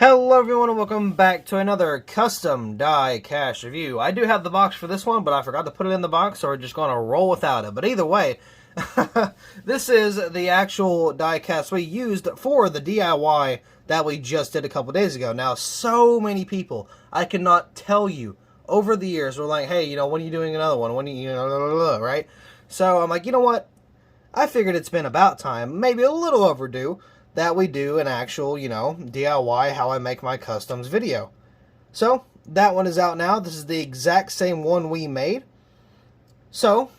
Hello everyone and welcome back to another custom die-cast review. I do have the box for this one, but I forgot to put it in the box, so we're just going to roll without it. But either way, this is the actual die-cast we used for the DIY that we just did a couple days ago. Now, so many people, I cannot tell you, over the years, were like, hey, when are you doing another one? When are you, blah, blah, blah, right? So I'm like, you know what? I figured it's been about time, maybe a little overdue, that we do an actual, DIY how I make my customs video. So, that one is out now. This is the exact same one we made. So,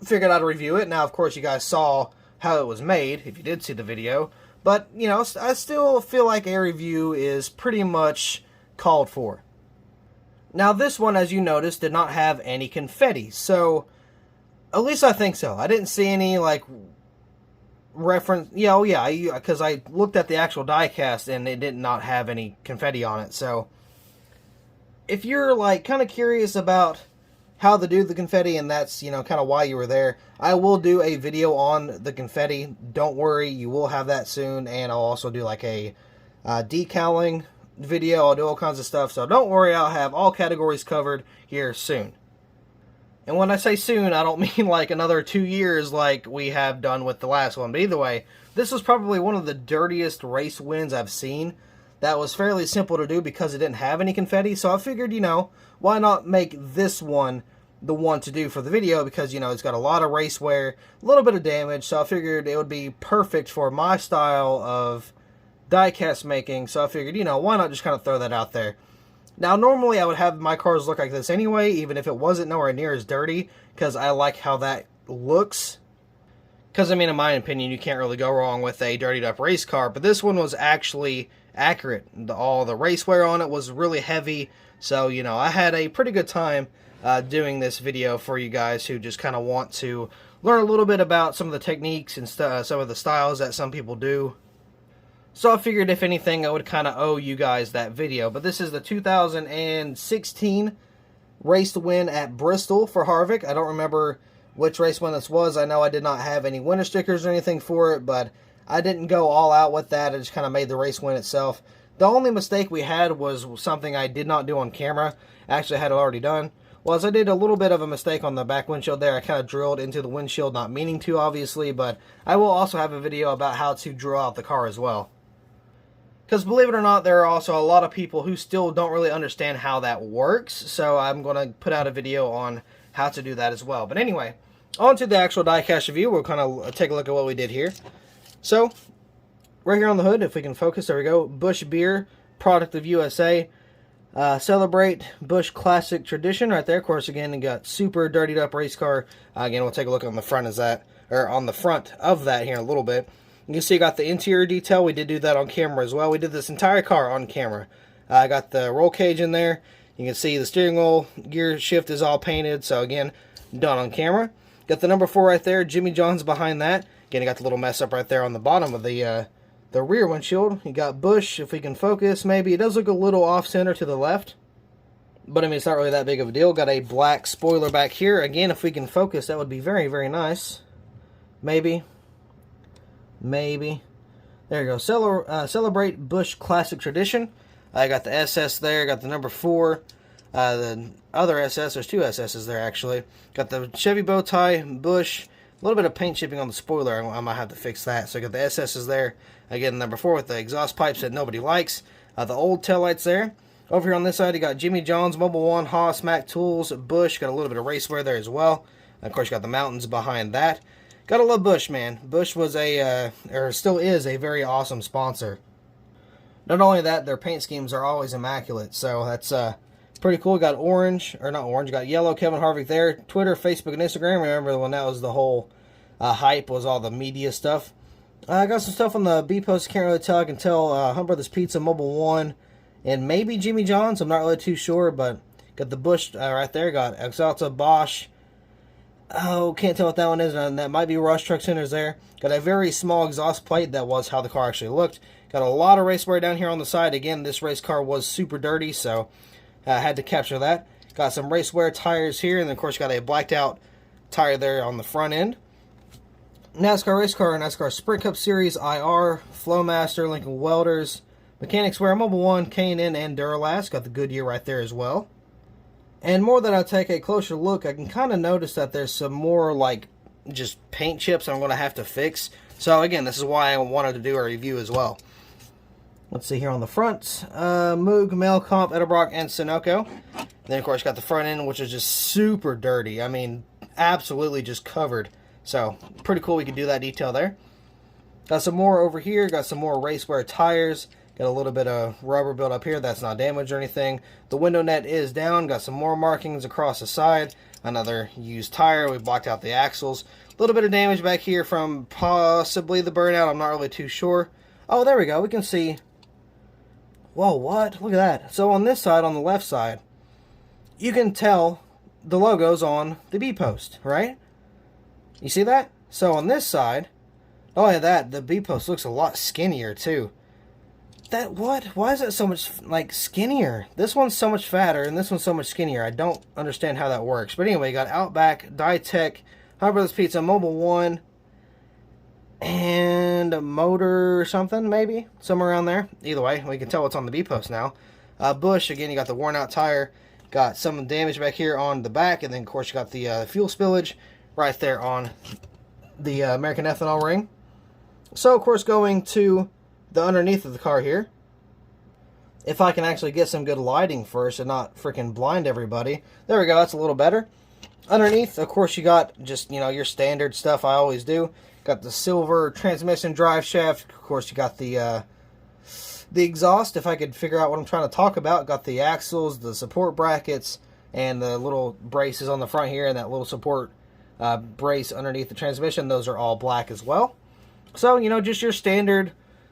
figured I'd review it. Now, of course, you guys saw how it was made, if you did see the video. But, I still feel like a review is pretty much called for. Now, this one, as you noticed, did not have any confetti. So, at least I think so. I didn't see any, reference, because I looked at the actual die-cast and it did not have any confetti on it. So if you're kind of curious about how to do the confetti, and that's kind of why you were there, I will do a video on the confetti. Don't worry, you will have that soon. And I'll also do a decaling video. I'll do all kinds of stuff, so don't worry, I'll have all categories covered here soon. And when I say soon, I don't mean another 2 years like we have done with the last one. But either way, this was probably one of the dirtiest race wins I've seen. That was fairly simple to do because it didn't have any confetti. So I figured, why not make this one the one to do for the video? Because, it's got a lot of race wear, a little bit of damage. So I figured it would be perfect for my style of die-cast making. So I figured, why not just kind of throw that out there. Now, normally I would have my cars look like this anyway, even if it wasn't nowhere near as dirty, because I like how that looks. Because, in my opinion, you can't really go wrong with a dirtied up race car, but this one was actually accurate. All the race wear on it was really heavy, so, I had a pretty good time doing this video for you guys who just kind of want to learn a little bit about some of the techniques and some of the styles that some people do. So I figured, if anything, I would kind of owe you guys that video. But this is the 2016 race win at Bristol for Harvick. I don't remember which race win this was. I know I did not have any winner stickers or anything for it, but I didn't go all out with that. I just kind of made the race win itself. The only mistake we had was something I did not do on camera. Actually, I had it already done. Was I did a little bit of a mistake on the back windshield there. I kind of drilled into the windshield, not meaning to, obviously, but I will also have a video about how to drill out the car as well. Because believe it or not, there are also a lot of people who still don't really understand how that works. So I'm going to put out a video on how to do that as well. But anyway, on to the actual die-cast review. We'll kind of take a look at what we did here. So, right here on the hood, if we can focus, there we go. Busch Beer, product of USA. Celebrate Busch Classic Tradition right there. Of course, again, you got super dirtied up race car. Again, we'll take a look on the front of that, or on the front of that here in a little bit. You can see I got the interior detail. We did do that on camera as well. We did this entire car on camera. I got the roll cage in there. You can see the steering wheel gear shift is all painted. So again, done on camera. Got the number 4 right there. Jimmy John's behind that. Again, I got the little mess up right there on the bottom of the rear windshield. You got Busch, if we can focus maybe. It does look a little off-center to the left. But it's not really that big of a deal. Got a black spoiler back here. Again, if we can focus, that would be very, very nice. Maybe. There you go. Celebrate Busch Classic Tradition. I got the SS there. Got the number 4. The other SS. There's 2 SS's there, actually. Got the Chevy bow tie, Busch. A little bit of paint chipping on the spoiler. I might have to fix that. So I got the SS's there. Again, number 4 with the exhaust pipes that nobody likes. The old taillights there. Over here on this side, you got Jimmy John's, Mobile One, Haas, Mac Tools, Busch. Got a little bit of race wear there as well. And of course, you got the mountains behind that. Gotta love Busch, man. Busch was or still is a very awesome sponsor. Not only that, their paint schemes are always immaculate. So that's pretty cool. Got orange, or not orange, got yellow, Kevin Harvick there. Twitter, Facebook, and Instagram. Remember when that was the whole hype, was all the media stuff. I got some stuff on the B post. Can't really tell. I can tell Hunt Brothers Pizza, Mobile One, and maybe Jimmy John's. I'm not really too sure, but got the Busch right there. Got Exalta, Bosch. Oh, can't tell what that one is, and that might be Rush Truck Centers there. Got a very small exhaust plate. That was how the car actually looked. Got a lot of race wear down here on the side. Again, this race car was super dirty, so I had to capture that. Got some race wear tires here, and then, of course, got a blacked out tire there on the front end. NASCAR race car, NASCAR Sprint Cup Series IR, Flowmaster, Lincoln Welders, Mechanics Wear Mobile 1, K&N, and Duralast. Got the Goodyear right there as well. And more that I take a closer look, I can kind of notice that there's some more like just paint chips I'm going to have to fix. So again, this is why I wanted to do a review as well. Let's see here on the front. Moog, Melcomp, Edelbrock, and Sunoco. Then of course you got the front end, which is just super dirty. I mean, absolutely just covered. So pretty cool we can do that detail there. Got some more over here. Got some more race wear tires. Got a little bit of rubber built up here. That's not damaged or anything. The window net is down. Got some more markings across the side. Another used tire. We blocked out the axles. A little bit of damage back here from possibly the burnout. I'm not really too sure. Oh, there we go. We can see. Whoa, what? Look at that. So on this side, on the left side, you can tell the logo's on the B post, right? You see that? So on this side, oh yeah, the B post looks a lot skinnier too. That what? Why is it so much like skinnier? This one's so much fatter and this one's so much skinnier. I don't understand how that works. But anyway, you got Outback, Ditech, Hot Brothers Pizza, Mobile 1, and a motor or something, maybe somewhere around there. Either way, we can tell what's on the B post now. Bush, again, you got the worn out tire. Got some damage back here on the back, and then of course you got the fuel spillage right there on the American ethanol ring. So of course going to the underneath of the car here. If I can actually get some good lighting first and not freaking blind everybody. There we go, that's a little better. Underneath, of course, you got just, you know, your standard stuff I always do. Got the silver transmission drive shaft. Of course, you got the exhaust, if I could figure out what I'm trying to talk about. Got the axles, the support brackets, and the little braces on the front here, and that little support brace underneath the transmission. Those are all black as well. So, you know, just your standard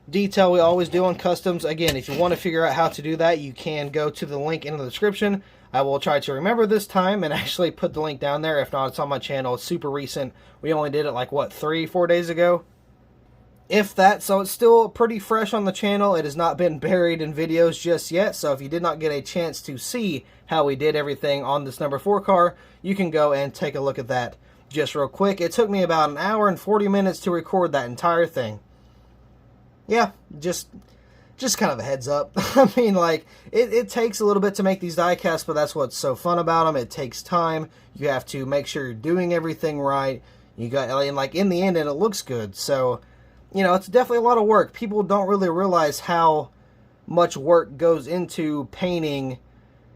detail we always do on customs. Again, if you want to figure out how to do that, you can go to the link in the description. I will try to remember this time and actually put the link down there. If not, it's on my channel. It's super recent. We only did it like, what, 3-4 days ago? If that, so it's still pretty fresh on the channel. It has not been buried in videos just yet. So if you did not get a chance to see how we did everything on this number 4 car, you can go and take a look at that just real quick. It took me about 1 hour and 40 minutes to record that entire thing. Yeah, just kind of a heads up. I mean, like, it takes a little bit to make these diecasts, but that's what's so fun about them. It takes time. You have to make sure you're doing everything right. You got, and like, in the end, and it looks good. So, you know, it's definitely a lot of work. People don't really realize how much work goes into painting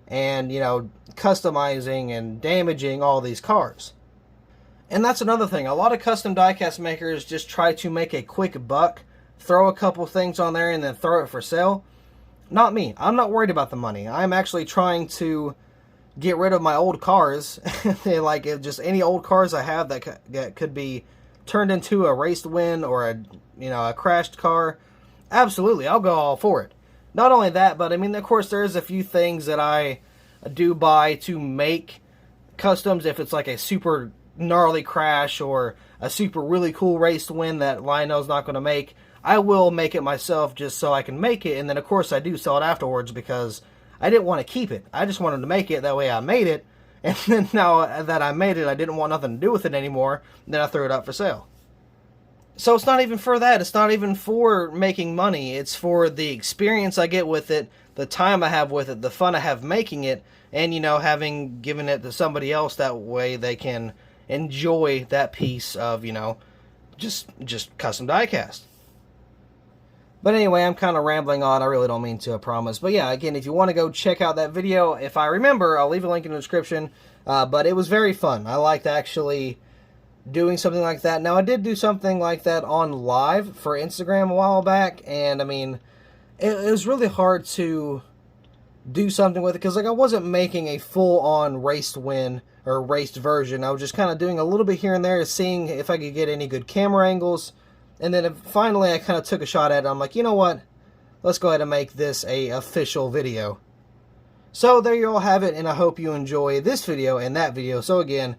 and, you know, customizing and damaging all these cars. And that's another thing. A lot of custom diecast makers just try to make a quick buck, throw a couple things on there, and then throw it for sale. Not me. I'm not worried about the money. I'm actually trying to get rid of my old cars. Like, just any old cars I have that could be turned into a raced win or a crashed car. Absolutely, I'll go all for it. Not only that, but I mean, of course, there's a few things that I do buy to make customs. If it's like a super gnarly crash or a super really cool raced win that Lionel's not going to make, I will make it myself just so I can make it, and then of course I do sell it afterwards because I didn't want to keep it. I just wanted to make it, that way I made it, and then now that I made it, I didn't want nothing to do with it anymore, and then I threw it up for sale. So it's not even for that. It's not even for making money. It's for the experience I get with it, the time I have with it, the fun I have making it, and, you know, having given it to somebody else, that way they can enjoy that piece of, you know, just custom diecast. But anyway, I'm kind of rambling on. I really don't mean to, I promise. But yeah, again, if you want to go check out that video, if I remember, I'll leave a link in the description. But it was very fun. I liked actually doing something like that. Now, I did do something like that on live for Instagram a while back. And, I mean, it was really hard to do something with it. Because, like, I wasn't making a full-on raced win or raced version. I was just kind of doing a little bit here and there, seeing if I could get any good camera angles. And then finally I kind of took a shot at it. I'm like, you know what? Let's go ahead and make this a official video. So there you all have it, and I hope you enjoy this video and that video. So again,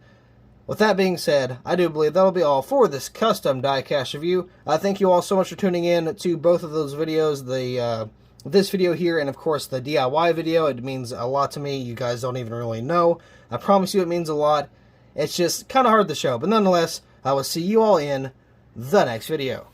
with that being said, I do believe that'll be all for this custom diecast review. Thank you all so much for tuning in to both of those videos, this video here and of course the DIY video. It means a lot to me. You guys don't even really know. I promise you it means a lot. It's just kind of hard to show, but nonetheless, I will see you all in the next video.